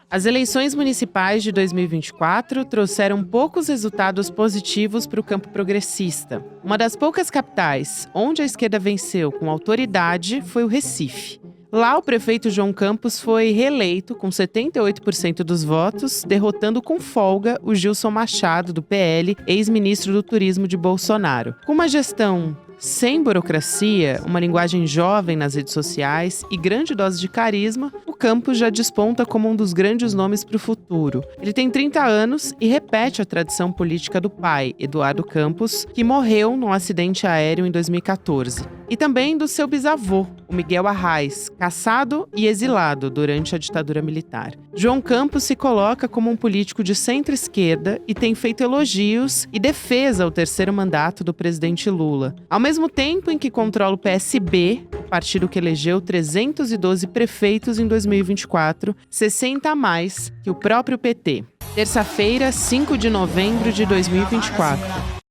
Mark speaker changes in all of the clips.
Speaker 1: As eleições municipais de 2024 trouxeram poucos resultados positivos para o campo progressista. Uma das poucas capitais onde a esquerda venceu com autoridade foi o Recife. Lá, o prefeito João Campos foi reeleito com 78% dos votos, derrotando com folga o Gilson Machado, do PL, ex-ministro do Turismo de Bolsonaro. Com uma gestão sem burocracia, uma linguagem jovem nas redes sociais e grande dose de carisma, o Campos já desponta como um dos grandes nomes para o futuro. Ele tem 30 anos e repete a tradição política do pai, Eduardo Campos, que morreu num acidente aéreo em 2014. E também do seu bisavô, o Miguel Arraes, caçado e exilado durante a ditadura militar. João Campos se coloca como um político de centro-esquerda e tem feito elogios e defesa ao terceiro mandato do presidente Lula. Ao mesmo tempo em que controla o PSB, o partido que elegeu 312 prefeitos em 2024, 60 a mais que o próprio PT. Terça-feira, 5 de novembro de 2024.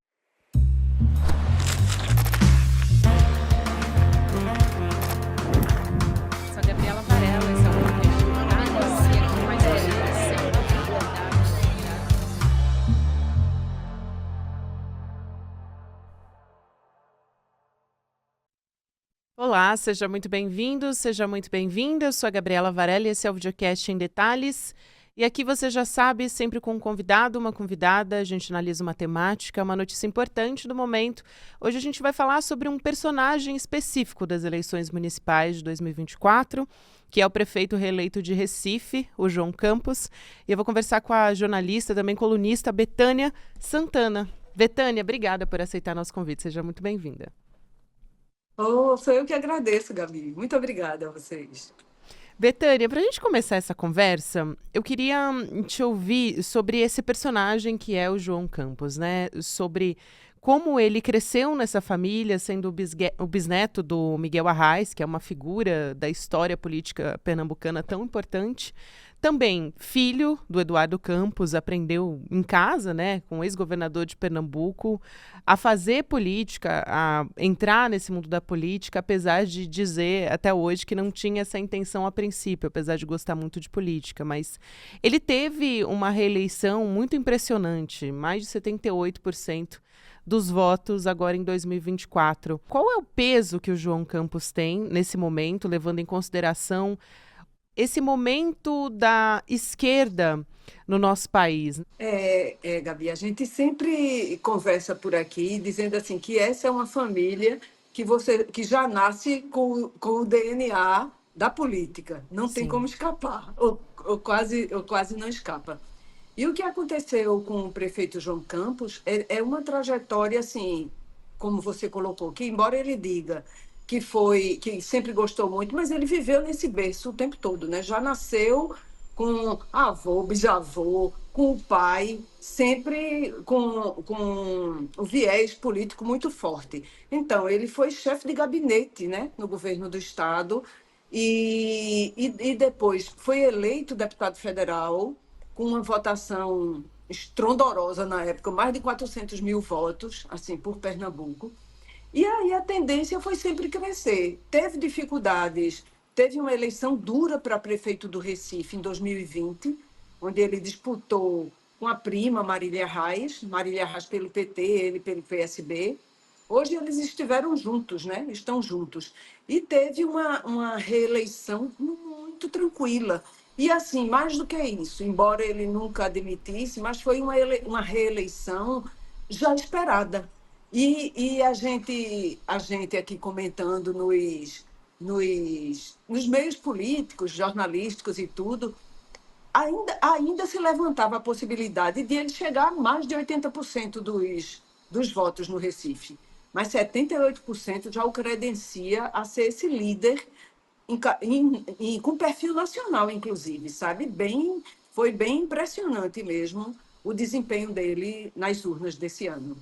Speaker 1: Olá, seja muito bem-vindo, seja muito bem-vinda. Eu sou a Gabriela Varela e esse é o Videocast em Detalhes. E aqui você já sabe, sempre com um convidado, uma convidada, a gente analisa uma temática, uma notícia importante do momento. Hoje a gente vai falar sobre um personagem específico das eleições municipais de 2024, que é o prefeito reeleito de Recife, o João Campos. E eu vou conversar com a jornalista, também colunista, Betânia Santana. Betânia, obrigada por aceitar nosso convite, seja muito bem-vinda.
Speaker 2: Oh, sou eu que agradeço, Gabi. Muito obrigada a vocês.
Speaker 1: Betânia, para a gente começar essa conversa, eu queria te ouvir sobre esse personagem que é o João Campos, né? Sobre como ele cresceu nessa família, sendo o bisneto do Miguel Arraes, que é uma figura da história política pernambucana tão importante. Também filho do Eduardo Campos, aprendeu em casa, né, com o ex-governador de Pernambuco, a fazer política, a entrar nesse mundo da política, apesar de dizer até hoje que não tinha essa intenção a princípio, apesar de gostar muito de política. Mas ele teve uma reeleição muito impressionante, mais de 78% dos votos agora em 2024. Qual é o peso que o João Campos tem nesse momento, levando em consideração esse momento da esquerda no nosso país?
Speaker 2: Gabi, a gente sempre conversa por aqui dizendo assim que essa é uma família que já nasce com o DNA da política, não tem
Speaker 1: Sim.
Speaker 2: como escapar, ou quase não escapa. E o que aconteceu com o prefeito João Campos é uma trajetória assim, como você colocou, que embora ele diga que sempre gostou muito, mas ele viveu nesse berço o tempo todo, né? Já nasceu com avô, bisavô, com o pai, sempre com o viés político muito forte. Então, ele foi chefe de gabinete, né, no governo do estado e depois foi eleito deputado federal com uma votação estrondorosa na época, mais de 400 mil votos, assim, por Pernambuco. E aí a tendência foi sempre crescer. Teve dificuldades, teve uma eleição dura para prefeito do Recife em 2020, onde ele disputou com a prima Marília Reis pelo PT, ele pelo PSB. Hoje eles estiveram juntos, né? Estão juntos. E teve uma reeleição muito tranquila. E assim, mais do que isso, embora ele nunca admitisse, mas foi uma reeleição já esperada. E a gente aqui comentando nos meios políticos, jornalísticos e tudo, ainda se levantava a possibilidade de ele chegar a mais de 80% dos votos no Recife. Mas 78% já o credencia a ser esse líder com perfil nacional, inclusive, sabe? Foi bem impressionante mesmo o desempenho dele nas urnas desse ano.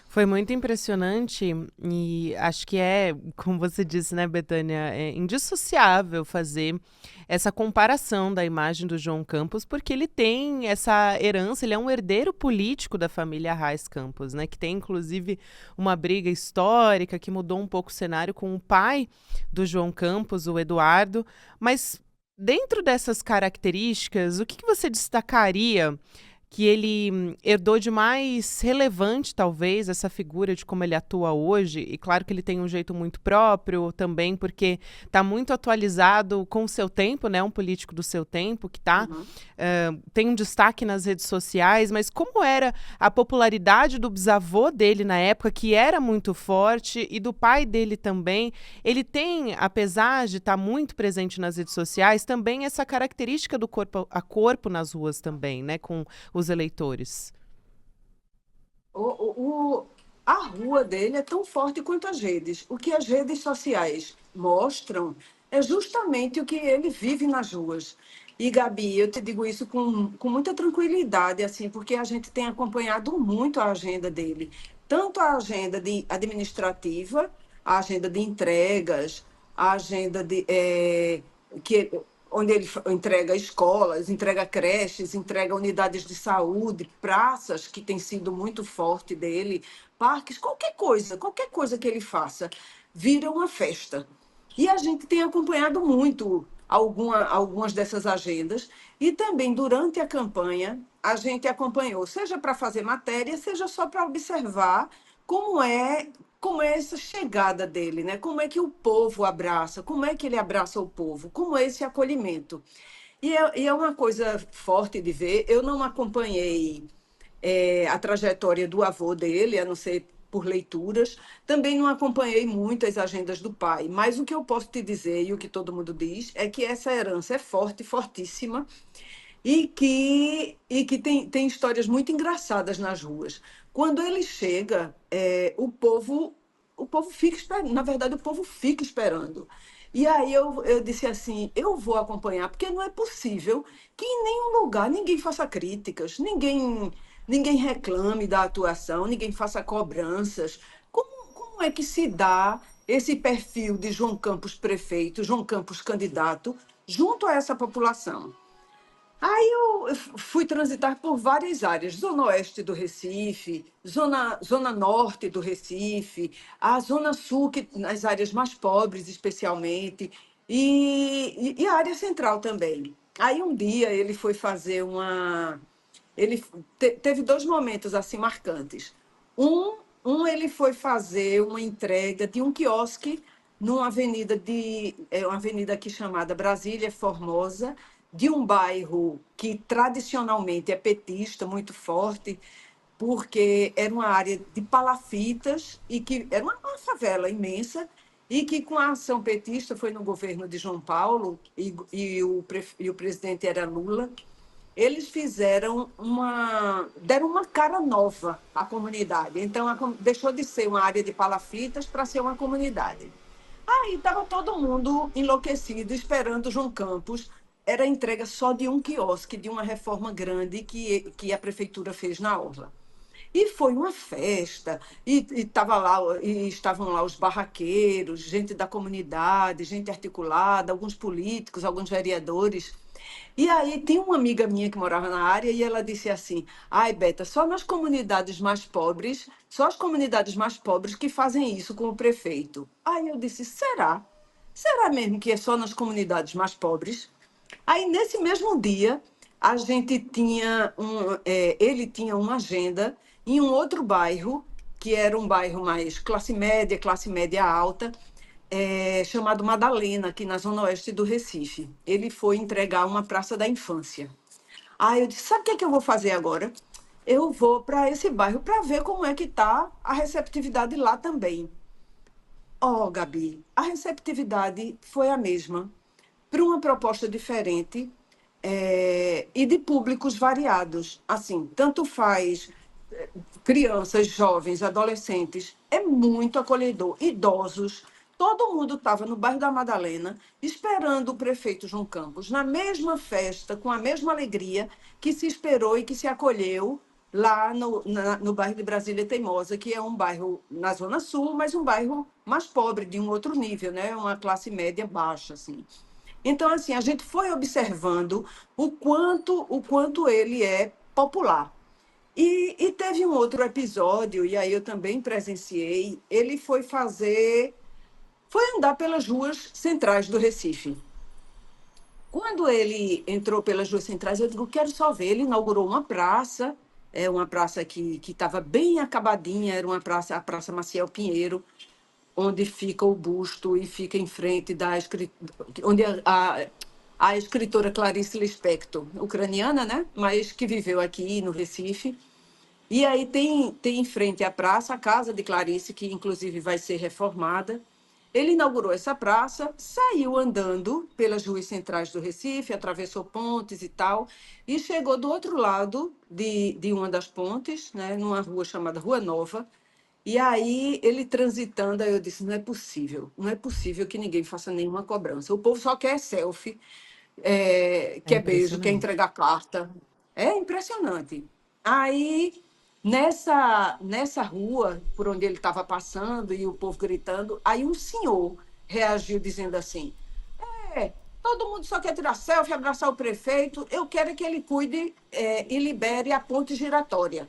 Speaker 1: Foi muito impressionante e acho que é, como você disse, né, Betânia, é indissociável fazer essa comparação da imagem do João Campos, porque ele tem essa herança, ele é um herdeiro político da família Arraes Campos, né, que tem inclusive uma briga histórica que mudou um pouco o cenário com o pai do João Campos, o Eduardo, mas Dentro dessas características, o que que você destacaria que ele herdou de mais relevante, talvez, essa figura de como ele atua hoje? E claro que ele tem um jeito muito próprio também, porque está muito atualizado com o seu tempo, né? Um político do seu tempo que
Speaker 2: Uhum.
Speaker 1: tem um destaque nas redes sociais, mas como era a popularidade do bisavô dele na época, que era muito forte, e do pai dele também. Ele tem, apesar de estar muito presente nas redes sociais, também essa característica do corpo a corpo nas ruas também, né? Com os eleitores.
Speaker 2: O, a rua dele é tão forte quanto as redes. O que as redes sociais mostram é justamente o que ele vive nas ruas. E, Gabi, eu te digo isso com muita tranquilidade, assim, porque a gente tem acompanhado muito a agenda dele. Tanto a agenda administrativa, a agenda de entregas, a agenda que onde ele entrega escolas, entrega creches, entrega unidades de saúde, praças, que tem sido muito forte dele, parques, qualquer coisa que ele faça, vira uma festa. E a gente tem acompanhado muito algumas dessas agendas, e também durante a campanha a gente acompanhou, seja para fazer matéria, seja só para observar como é como é essa chegada dele, né? Como é que o povo abraça, como é que ele abraça o povo, como é esse acolhimento. E é uma coisa forte de ver. Eu não acompanhei a trajetória do avô dele, a não ser por leituras. Também não acompanhei muito as agendas do pai. Mas o que eu posso te dizer, e o que todo mundo diz, é que essa herança é forte, fortíssima, e que tem histórias muito engraçadas nas ruas. Quando ele chega, o povo fica esperando. Na verdade, o povo fica esperando. E aí eu disse assim, eu vou acompanhar, porque não é possível que em nenhum lugar ninguém faça críticas, ninguém reclame da atuação, ninguém faça cobranças. Como é que se dá esse perfil de João Campos prefeito, João Campos candidato, junto a essa população? Aí eu fui transitar por várias áreas, zona oeste do Recife, zona norte do Recife, a zona sul, nas áreas mais pobres especialmente, e a área central também. Aí um dia ele foi fazer uma... Ele teve dois momentos assim marcantes. Um, ele foi fazer uma entrega de um quiosque numa uma avenida aqui chamada Brasília Formosa, de um bairro que tradicionalmente é petista, muito forte, porque era uma área de palafitas e que era uma favela imensa, e que com a ação petista foi no governo de João Paulo, e o presidente era Lula. Eles deram uma cara nova à comunidade. Então, deixou de ser uma área de palafitas para ser uma comunidade. Aí estava todo mundo enlouquecido, esperando João Campos. Era a entrega só de um quiosque, de uma reforma grande que a prefeitura fez na orla. E foi uma festa, e estavam lá os barraqueiros, gente da comunidade, gente articulada, alguns políticos, alguns vereadores. E aí tem uma amiga minha que morava na área e ela disse assim: ai, Beta, só as comunidades mais pobres que fazem isso com o prefeito. Aí eu disse: será? Será mesmo que é só nas comunidades mais pobres? Aí, nesse mesmo dia, ele tinha uma agenda em um outro bairro, que era um bairro mais classe média alta, chamado Madalena, aqui na zona oeste do Recife. Ele foi entregar uma praça da infância. Aí eu disse, sabe o que é que eu vou fazer agora? Eu vou para esse bairro para ver como é que está a receptividade lá também. Oh, Gabi, a receptividade foi a mesma, para uma proposta diferente, e de públicos variados. Assim, tanto faz crianças, jovens, adolescentes, é muito acolhedor, idosos. Todo mundo estava no bairro da Madalena esperando o prefeito João Campos, na mesma festa, com a mesma alegria que se esperou e que se acolheu lá no bairro de Brasília Teimosa, que é um bairro na Zona Sul, mas um bairro mais pobre, de um outro nível, né? Uma classe média baixa, assim. Então, assim, a gente foi observando o quanto ele é popular. E teve um outro episódio, e aí eu também presenciei, ele foi andar pelas ruas centrais do Recife. Quando ele entrou pelas ruas centrais, eu digo, quero só ver. Ele inaugurou uma praça que estava bem acabadinha, era a Praça Maciel Pinheiro, onde fica o busto e fica em frente onde a escritora Clarice Lispector, ucraniana, né? Mas que viveu aqui no Recife. E aí tem em frente à praça a casa de Clarice, que inclusive vai ser reformada. Ele inaugurou essa praça, saiu andando pelas ruas centrais do Recife, atravessou pontes e tal, e chegou do outro lado de uma das pontes, né, numa rua chamada Rua Nova. E aí, ele transitando, aí eu disse, não é possível que ninguém faça nenhuma cobrança. O povo só quer selfie,
Speaker 1: É
Speaker 2: quer beijo, quer
Speaker 1: impressionante.
Speaker 2: entregar carta. É impressionante. Aí, nessa rua, por onde ele estava passando, e o povo gritando, aí um senhor reagiu dizendo assim, é, todo mundo só quer tirar selfie, abraçar o prefeito, eu quero é que ele cuide, e libere a ponte giratória.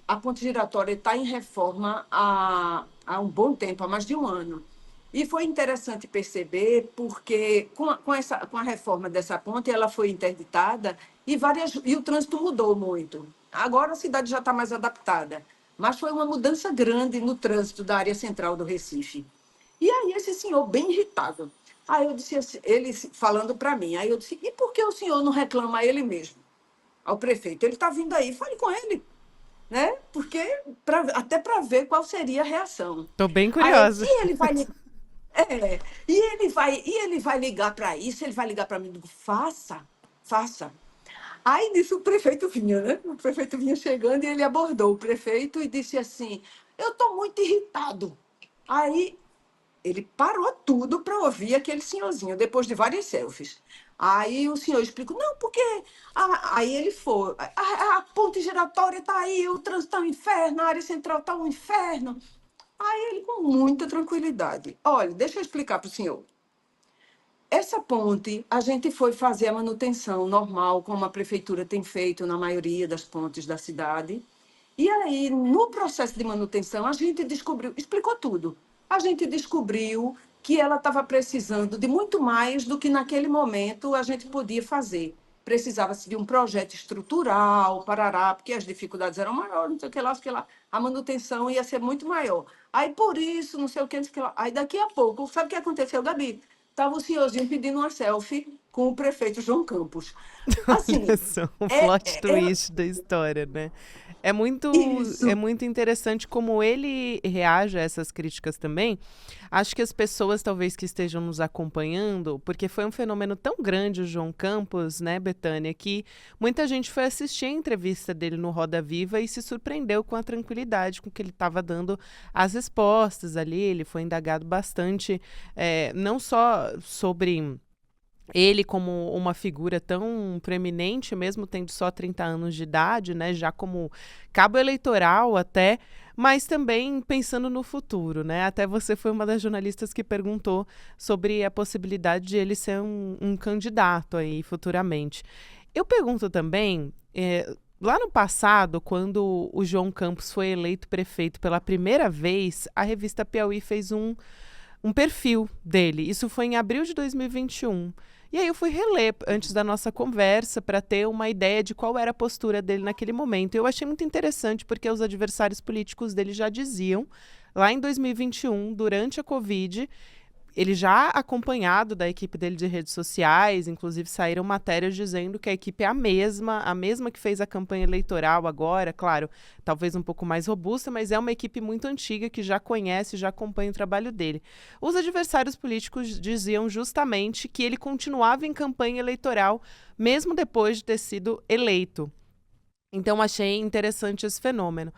Speaker 2: A ponte giratória está em reforma há um bom tempo, há mais de um ano. E foi interessante perceber, porque com a reforma dessa ponte, ela foi interditada e o trânsito mudou muito. Agora a cidade já está mais adaptada, mas foi uma mudança grande no trânsito da área central do Recife. E aí esse senhor bem irritado. Aí eu disse assim, ele falando para mim, aí eu disse, e por que o senhor não reclama a ele mesmo, ao prefeito? Ele está vindo aí, fale com ele, né? Porque até para ver qual seria a reação.
Speaker 1: Tô bem
Speaker 2: Aí ele,
Speaker 1: curiosa.
Speaker 2: e ele vai e ele vai ligar para isso, ele vai ligar para mim, eu digo, faça. Aí nisso o prefeito vinha, né? O prefeito vinha chegando e ele abordou o prefeito e disse assim: "Eu estou muito irritado". Aí ele parou tudo para ouvir aquele senhorzinho, depois de várias selfies. Aí o senhor explicou, não, porque. Aí ele foi. A ponte giratória está aí, o trânsito está um inferno, a área central está um inferno. Aí ele, com muita tranquilidade, olha, deixa eu explicar para o senhor. Essa ponte, a gente foi fazer a manutenção normal, como a prefeitura tem feito na maioria das pontes da cidade. E aí, no processo de manutenção, a gente descobriu, explicou tudo. A gente descobriu que ela estava precisando de muito mais do que naquele momento a gente podia fazer. Precisava-se de um projeto estrutural, parará, porque as dificuldades eram maiores, não sei o que lá, não sei o que lá. A manutenção ia ser muito maior. Aí, por isso, não sei o que, não sei o que lá. Aí, daqui a pouco, sabe o que aconteceu, Gabi? Estava o senhorzinho pedindo uma selfie com o prefeito João Campos.
Speaker 1: Olha
Speaker 2: Assim,
Speaker 1: só, o
Speaker 2: é,
Speaker 1: plot twist da história, né? É
Speaker 2: isso.
Speaker 1: muito interessante como ele reage a essas críticas também. Acho que as pessoas talvez que estejam nos acompanhando, porque foi um fenômeno tão grande o João Campos, né, Betânia, que muita gente foi assistir a entrevista dele no Roda Viva e se surpreendeu com a tranquilidade com que ele estava dando as respostas ali. Ele foi indagado bastante, não só sobre ele como uma figura tão preeminente, mesmo tendo só 30 anos de idade, né, já como cabo eleitoral até, mas também pensando no futuro, né? Até você foi uma das jornalistas que perguntou sobre a possibilidade de ele ser um candidato aí futuramente. Eu pergunto também, lá no passado, quando o João Campos foi eleito prefeito pela primeira vez, a revista Piauí fez um perfil dele. Isso foi em abril de 2021. E aí eu fui reler antes da nossa conversa para ter uma ideia de qual era a postura dele naquele momento. Eu achei muito interessante porque os adversários políticos dele já diziam, lá em 2021, durante a Covid, ele já acompanhado da equipe dele de redes sociais, inclusive saíram matérias dizendo que a equipe é a mesma que fez a campanha eleitoral agora, claro, talvez um pouco mais robusta, mas é uma equipe muito antiga que já conhece, já acompanha o trabalho dele. Os adversários políticos diziam justamente que ele continuava em campanha eleitoral, mesmo depois de ter sido eleito. Então, achei interessante esse fenômeno.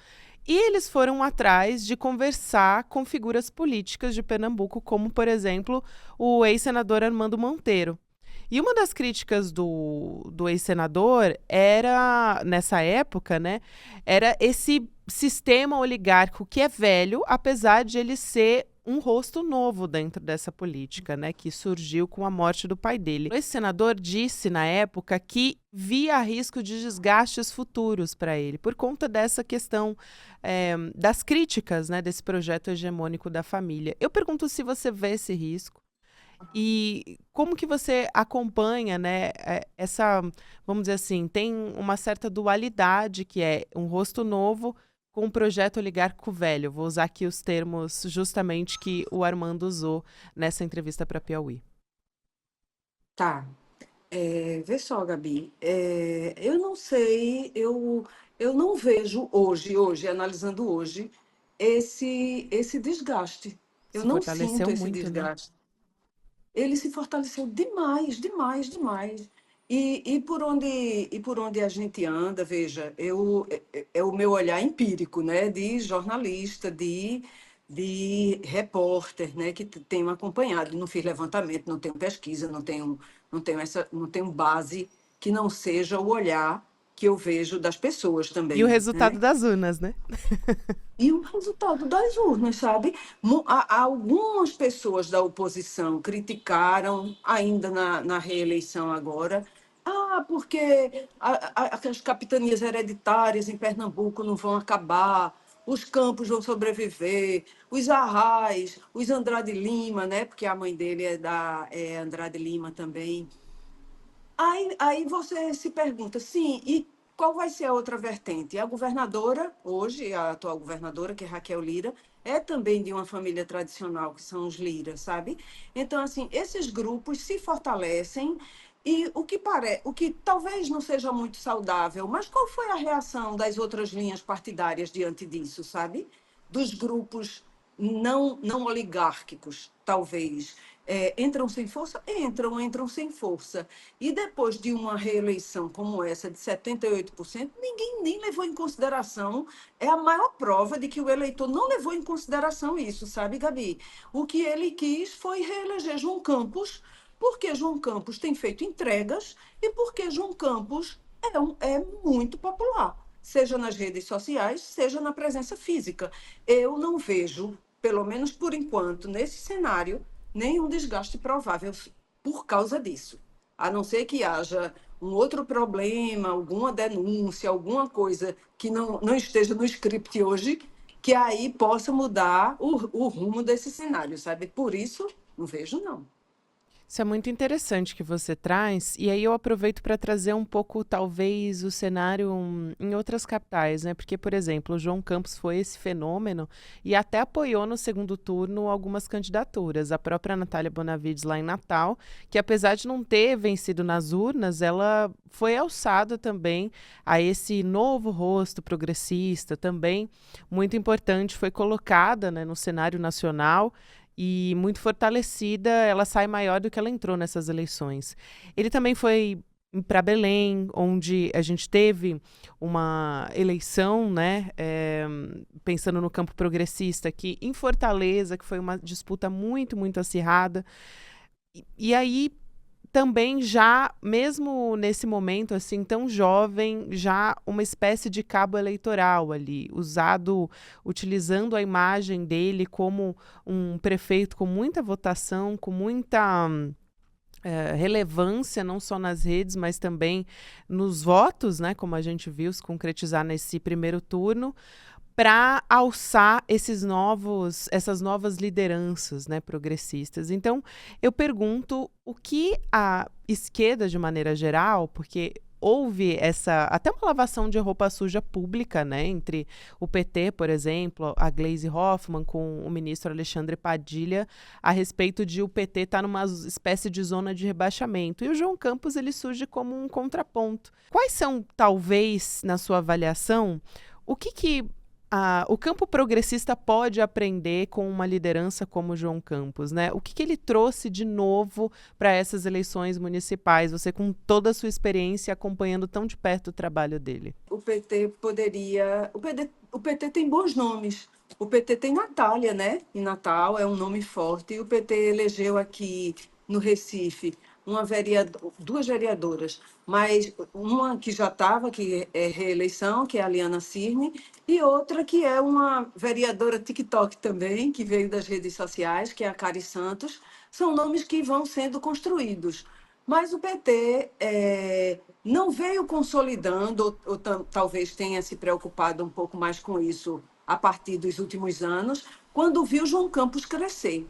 Speaker 1: E eles foram atrás de conversar com figuras políticas de Pernambuco, como, por exemplo, o ex-senador Armando Monteiro. E uma das críticas do ex-senador era, nessa época, né, era esse sistema oligárquico que é velho, apesar de ele ser um rosto novo dentro dessa política, né, que surgiu com a morte do pai dele. Esse senador disse na época que via risco de desgastes futuros para ele, por conta dessa questão das críticas, né, desse projeto hegemônico da família. Eu pergunto se você vê esse risco E como que você acompanha, né, essa, vamos dizer assim, tem uma certa dualidade que é um rosto novo com um projeto oligárquico velho. Vou usar aqui os termos justamente que o Armando usou nessa entrevista para Piauí.
Speaker 2: Tá. Vê só, Gabi, eu não sei, eu não vejo hoje, analisando hoje, esse desgaste. Eu
Speaker 1: Se
Speaker 2: não sinto
Speaker 1: fortaleceu
Speaker 2: esse
Speaker 1: muito, né?
Speaker 2: desgaste. Ele se fortaleceu demais, demais, demais. E por onde a gente anda, veja, é o meu olhar empírico, né, de jornalista, de repórter, né, que tenho acompanhado. Não fiz levantamento, não tenho pesquisa, não tenho base que não seja o olhar que eu vejo das pessoas
Speaker 1: E o
Speaker 2: também,
Speaker 1: resultado
Speaker 2: né?
Speaker 1: das urnas, né?
Speaker 2: E o resultado das urnas, sabe? Algumas pessoas da oposição criticaram, ainda na reeleição agora, porque as capitanias hereditárias em Pernambuco não vão acabar, os campos vão sobreviver, os arrais, os Andrade Lima, né? Porque a mãe dele é Andrade Lima também. Aí você se pergunta, sim, e qual vai ser a outra vertente? A governadora, hoje, a atual governadora, que é Raquel Lira, é também de uma família tradicional, que são os Lira, sabe? Então, assim, esses grupos se fortalecem e o que talvez não seja muito saudável, mas qual foi a reação das outras linhas partidárias diante disso, sabe? Dos grupos não oligárquicos, talvez. Entram sem força? Entram sem força. E depois de uma reeleição como essa, de 78%, ninguém nem levou em consideração. É a maior prova de que o eleitor não levou em consideração isso, sabe, Gabi? O que ele quis foi reeleger João Campos, porque João Campos tem feito entregas e porque João Campos é muito popular, seja nas redes sociais, seja na presença física. Eu não vejo, pelo menos por enquanto, nesse cenário, nenhum desgaste provável por causa disso. A não ser que haja um outro problema, alguma denúncia, alguma coisa que não esteja no script hoje, que aí possa mudar o rumo desse cenário, sabe? Por isso, não vejo, não.
Speaker 1: Isso é muito interessante que você traz, e aí eu aproveito para trazer um pouco, talvez, o cenário em outras capitais, né? Porque, por exemplo, o João Campos foi esse fenômeno e até apoiou no segundo turno algumas candidaturas. A própria Natália Bonavides, lá em Natal, que apesar de não ter vencido nas urnas, ela foi alçada também a esse novo rosto progressista, também muito importante, foi colocada, né, no cenário nacional e muito fortalecida, ela sai maior do que ela entrou nessas eleições. Ele também foi para Belém, onde a gente teve uma eleição, né, pensando no campo progressista, que em Fortaleza, que foi uma disputa muito, muito acirrada. E aí também já, mesmo nesse momento assim tão jovem, já uma espécie de cabo eleitoral ali, usado, utilizando a imagem dele como um prefeito com muita votação, com muita relevância, não só nas redes, mas também nos votos, né, como a gente viu se concretizar nesse primeiro turno, para alçar essas novas lideranças, né, progressistas. Então, eu pergunto o que a esquerda, de maneira geral, porque houve até uma lavação de roupa suja pública, né, entre o PT, por exemplo, a Gleisi Hoffmann com o ministro Alexandre Padilha, a respeito de o PT estar numa espécie de zona de rebaixamento. E o João Campos, ele surge como um contraponto. Quais são, talvez, na sua avaliação, o que o campo progressista pode aprender com uma liderança como João Campos, né? O que ele trouxe de novo para essas eleições municipais? Você, com toda a sua experiência, acompanhando tão de perto o trabalho dele.
Speaker 2: O PT poderia. O PT tem bons nomes. O PT tem Natália, né? Em Natal é um nome forte. E o PT elegeu aqui no Recife duas vereadoras, mas uma que já estava, que é reeleição, que é a Liana Cirne, e outra que é uma vereadora TikTok também, que veio das redes sociais, que é a Cari Santos. São nomes que vão sendo construídos. Mas o PT não veio consolidando, ou talvez tenha se preocupado um pouco mais com isso a partir dos últimos anos, quando viu João Campos crescer.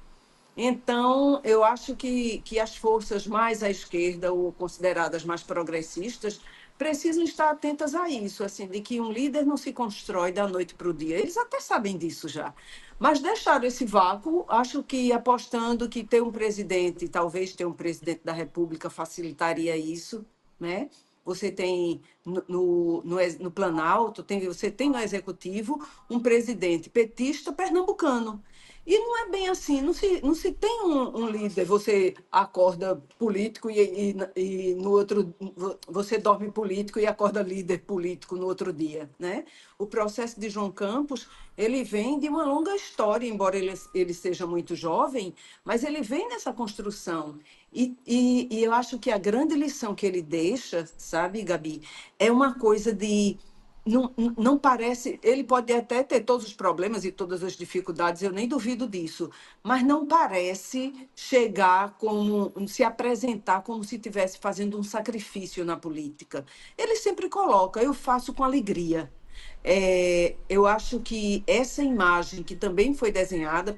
Speaker 2: Então, eu acho que as forças mais à esquerda, ou consideradas mais progressistas, precisam estar atentas a isso, assim, de que um líder não se constrói da noite para o dia. Eles até sabem disso já. Mas deixaram esse vácuo, acho que apostando que ter um presidente, talvez ter um presidente da República facilitaria isso, né? Você tem no Planalto, você tem no Executivo um presidente petista pernambucano. E não é bem assim, não se tem um líder, você acorda político e no outro, você dorme político e acorda líder político no outro dia, né? O processo de João Campos, ele vem de uma longa história, embora ele seja muito jovem, mas ele vem nessa construção. E eu acho que a grande lição que ele deixa, sabe, Gabi, é uma coisa de não parece. Ele pode até ter todos os problemas e todas as dificuldades, eu nem duvido disso, mas não parece chegar como, se apresentar como se estivesse fazendo um sacrifício na política. Ele sempre coloca, eu faço com alegria. Eu acho que essa imagem, que também foi desenhada,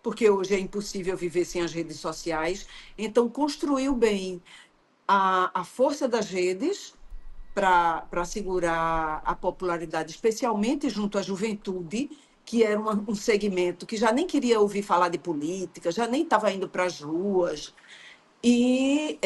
Speaker 2: porque hoje é impossível viver sem as redes sociais, então construiu bem a força das redes para segurar a popularidade, especialmente junto à juventude, que era um segmento que já nem queria ouvir falar de política, já nem estava indo para as ruas. E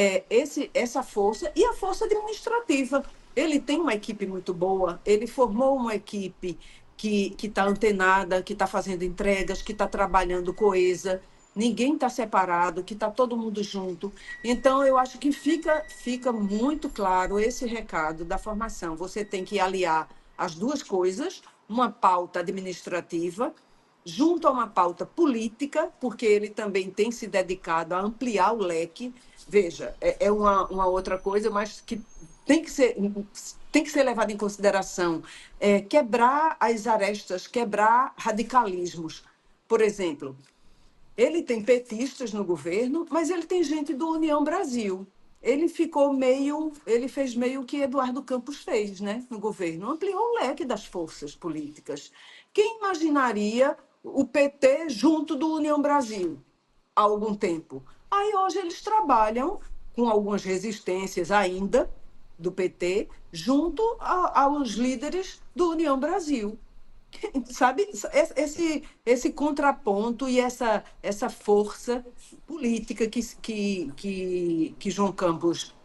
Speaker 2: essa força, e a força administrativa. Ele tem uma equipe muito boa, ele formou uma equipe que está antenada, que está fazendo entregas, que está trabalhando coesa, ninguém está separado, que está todo mundo junto. Então, eu acho que fica muito claro esse recado da formação. Você tem que aliar as duas coisas, uma pauta administrativa junto a uma pauta política, porque ele também tem se dedicado a ampliar o leque. Veja, é uma outra coisa, mas que tem que ser levado em consideração. Quebrar as arestas, quebrar radicalismos. Por exemplo, ele tem petistas no governo, mas ele tem gente do União Brasil. Ele fez meio o que Eduardo Campos fez, né, no governo, ampliou o leque das forças políticas. Quem imaginaria o PT junto do União Brasil há algum tempo? Aí hoje eles trabalham com algumas resistências ainda do PT junto aos líderes do União Brasil. Sabe, esse contraponto e essa força política que João Campos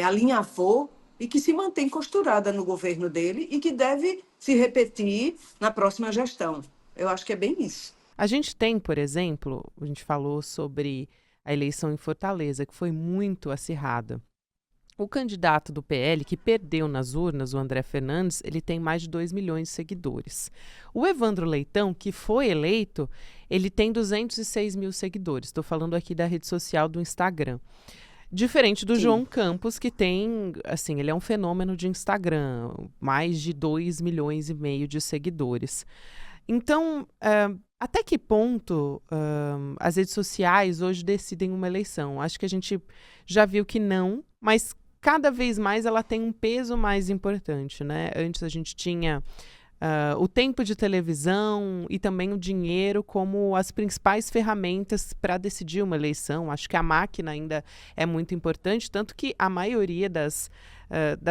Speaker 2: alinhavou e que se mantém costurada no governo dele e que deve se repetir na próxima gestão. Eu acho que é bem isso.
Speaker 1: A gente tem, por exemplo, a gente falou sobre a eleição em Fortaleza, que foi muito acirrada. O candidato do PL, que perdeu nas urnas, o André Fernandes, ele tem mais de 2 milhões de seguidores. O Evandro Leitão, que foi eleito, ele tem 206 mil seguidores. Estou falando aqui da rede social do Instagram. Diferente do
Speaker 2: Sim.
Speaker 1: João Campos, que tem, assim, ele é um fenômeno de Instagram, mais de 2 milhões e meio de seguidores. Então, até que ponto as redes sociais hoje decidem uma eleição? Acho que a gente já viu que não, mas cada vez mais ela tem um peso mais importante, né? Antes a gente tinha o tempo de televisão e também o dinheiro como as principais ferramentas para decidir uma eleição. Acho que a máquina ainda é muito importante, tanto que a maioria das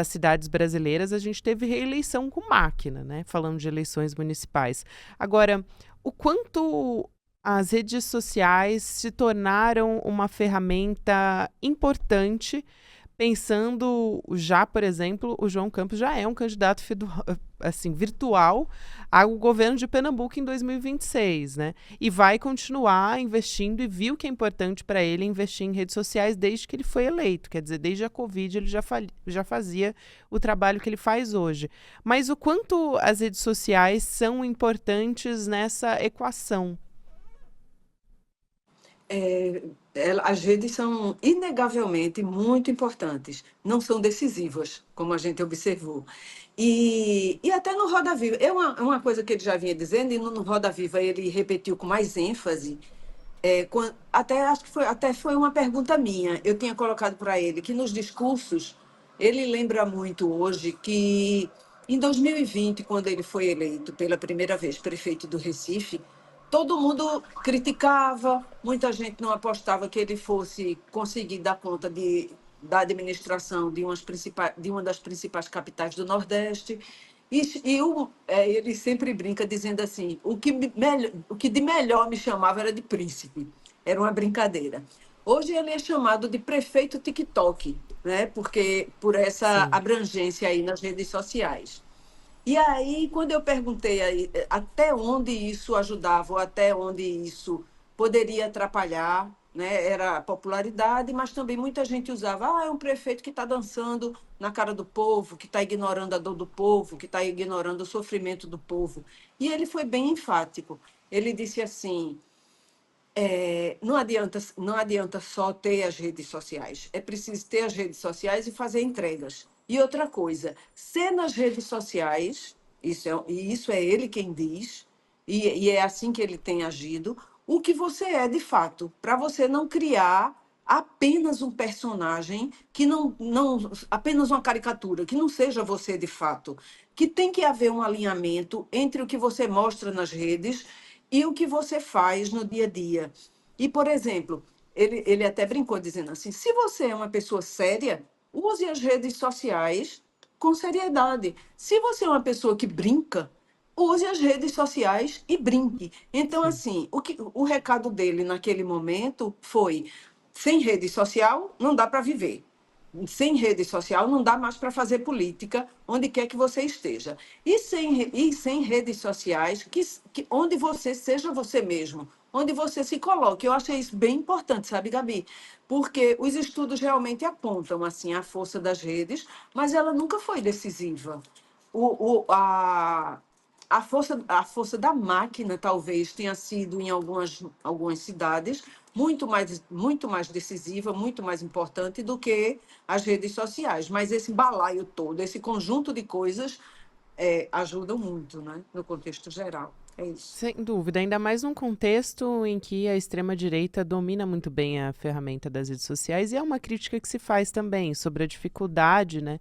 Speaker 1: cidades brasileiras a gente teve reeleição com máquina, né? Falando de eleições municipais. Agora, o quanto as redes sociais se tornaram uma ferramenta importante, pensando já, por exemplo, o João Campos já é um candidato assim, virtual ao governo de Pernambuco em 2026, né? E vai continuar investindo e viu que é importante para ele investir em redes sociais desde que ele foi eleito. Quer dizer, desde a Covid ele já fazia o trabalho que ele faz hoje. Mas o quanto as redes sociais são importantes nessa equação?
Speaker 2: As redes são inegavelmente muito importantes, não são decisivas, como a gente observou. E até no Roda Viva, é uma coisa que ele já vinha dizendo, e no Roda Viva ele repetiu com mais ênfase. Até acho que até foi uma pergunta minha. Eu tinha colocado para ele que nos discursos ele lembra muito hoje que em 2020, quando ele foi eleito pela primeira vez prefeito do Recife, todo mundo criticava, muita gente não apostava que ele fosse conseguir dar conta da administração de uma das principais capitais do Nordeste. Ele sempre brinca dizendo assim, o que de melhor me chamava era de príncipe, era uma brincadeira. Hoje ele é chamado de prefeito TikTok, né? Porque por essa
Speaker 1: Sim.
Speaker 2: abrangência aí nas redes sociais. E aí, quando eu perguntei aí, até onde isso ajudava, ou até onde isso poderia atrapalhar, né? Era a popularidade, mas também muita gente usava, é um prefeito que está dançando na cara do povo, que está ignorando a dor do povo, que está ignorando o sofrimento do povo. E ele foi bem enfático. Ele disse assim, não adianta só ter as redes sociais. É preciso ter as redes sociais e fazer entregas. E outra coisa, ser nas redes sociais, isso é ele quem diz, e é assim que ele tem agido, o que você é de fato, para você não criar apenas um personagem que apenas uma caricatura, que não seja você de fato, que tem que haver um alinhamento entre o que você mostra nas redes e o que você faz no dia a dia. E, por exemplo, ele até brincou dizendo assim: se você é uma pessoa séria, use as redes sociais com seriedade. Se você é uma pessoa que brinca, use as redes sociais e brinque. Então,
Speaker 1: Sim.
Speaker 2: assim, o recado dele naquele momento foi: sem rede social não dá para viver. Sem rede social não dá mais para fazer política onde quer que você esteja. E sem redes sociais, onde você seja você mesmo, onde você se coloque. Eu achei isso bem importante, sabe, Gabi? Porque os estudos realmente apontam assim a força das redes, mas ela nunca foi decisiva. O, o, a, a força da máquina talvez tenha sido, em algumas cidades, muito mais decisiva, muito mais importante do que as redes sociais. Mas esse balaio todo, esse conjunto de coisas, ajudam muito, né, no contexto geral. É isso.
Speaker 1: Sem dúvida, ainda mais num contexto em que a extrema-direita domina muito bem a ferramenta das redes sociais, e é uma crítica que se faz também sobre a dificuldade, né,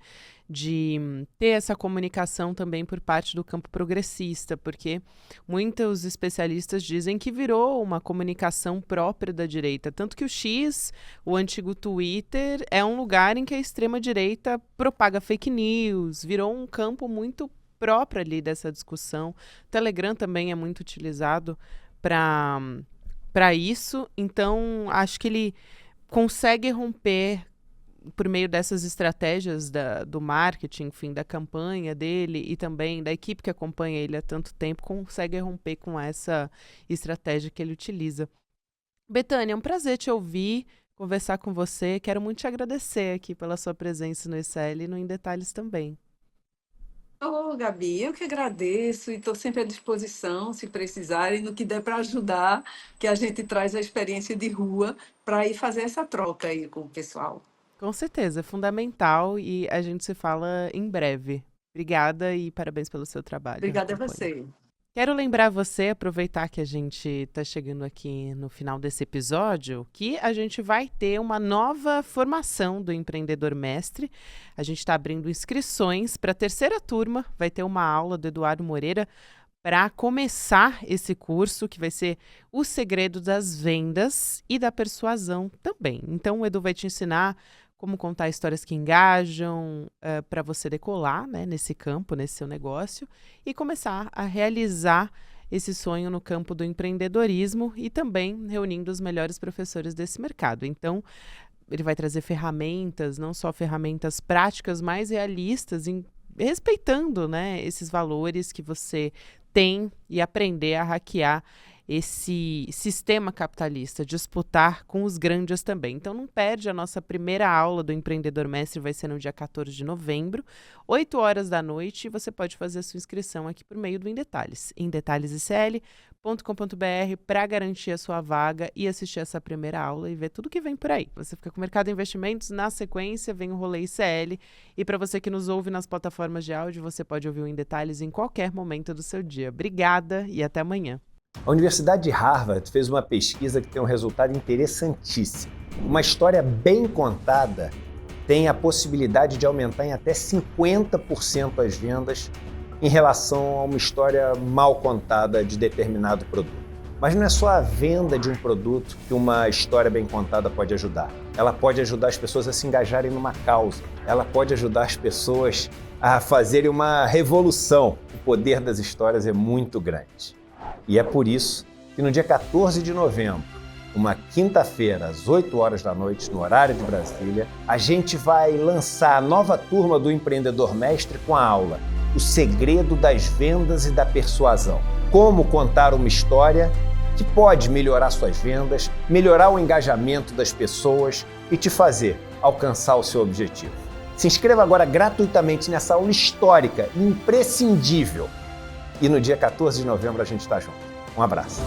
Speaker 1: de ter essa comunicação também por parte do campo progressista, porque muitos especialistas dizem que virou uma comunicação própria da direita, tanto que o X, o antigo Twitter, é um lugar em que a extrema-direita propaga fake news, virou um campo muito próprio ali dessa discussão. O Telegram também é muito utilizado para isso, então acho que ele consegue romper por meio dessas estratégias do marketing, enfim, da campanha dele e também da equipe que acompanha ele há tanto tempo, consegue romper com essa estratégia que ele utiliza. Betânia, é um prazer te ouvir, conversar com você. Quero muito te agradecer aqui pela sua presença no ICL e no Em Detalhes também.
Speaker 2: Ô, Gabi, eu que agradeço e estou sempre à disposição, se precisarem, no que der para ajudar, que a gente traz a experiência de rua para ir fazer essa troca aí com o pessoal.
Speaker 1: Com certeza, é fundamental e a gente se fala em breve. Obrigada e parabéns pelo seu trabalho.
Speaker 2: Obrigada a
Speaker 1: Acompanho.
Speaker 2: você.
Speaker 1: Quero lembrar você, aproveitar que a gente está chegando aqui no final desse episódio, que a gente vai ter uma nova formação do Empreendedor Mestre. A gente está abrindo inscrições para a terceira turma, vai ter uma aula do Eduardo Moreira para começar esse curso, que vai ser o segredo das vendas e da persuasão também. Então, o Edu vai te ensinar como contar histórias que engajam, para você decolar, né, nesse campo, nesse seu negócio, e começar a realizar esse sonho no campo do empreendedorismo e também reunindo os melhores professores desse mercado. Então, ele vai trazer ferramentas, não só ferramentas práticas, mais realistas, respeitando, né, esses valores que você tem e aprender a hackear esse sistema capitalista, disputar com os grandes também. Então não perde a nossa primeira aula do Empreendedor Mestre, vai ser no dia 14 de novembro, 8 horas da noite, e você pode fazer a sua inscrição aqui por meio do Em Detalhes, em detalhesicl.com.br, para garantir a sua vaga e assistir essa primeira aula e ver tudo que vem por aí. Você fica com o Mercado de Investimentos, na sequência vem o Rolê ICL, e para você que nos ouve nas plataformas de áudio, você pode ouvir o Em Detalhes em qualquer momento do seu dia. Obrigada e até amanhã.
Speaker 3: A Universidade de Harvard fez uma pesquisa que tem um resultado interessantíssimo. Uma história bem contada tem a possibilidade de aumentar em até 50% as vendas em relação a uma história mal contada de determinado produto. Mas não é só a venda de um produto que uma história bem contada pode ajudar. Ela pode ajudar as pessoas a se engajarem numa causa. Ela pode ajudar as pessoas a fazerem uma revolução. O poder das histórias é muito grande. E é por isso que no dia 14 de novembro, uma quinta-feira, às 8 horas da noite, no horário de Brasília, a gente vai lançar a nova turma do Empreendedor Mestre com a aula O Segredo das Vendas e da Persuasão. Como contar uma história que pode melhorar suas vendas, melhorar o engajamento das pessoas e te fazer alcançar o seu objetivo. Se inscreva agora gratuitamente nessa aula histórica e imprescindível. E no dia 14 de novembro a gente está junto. Um abraço.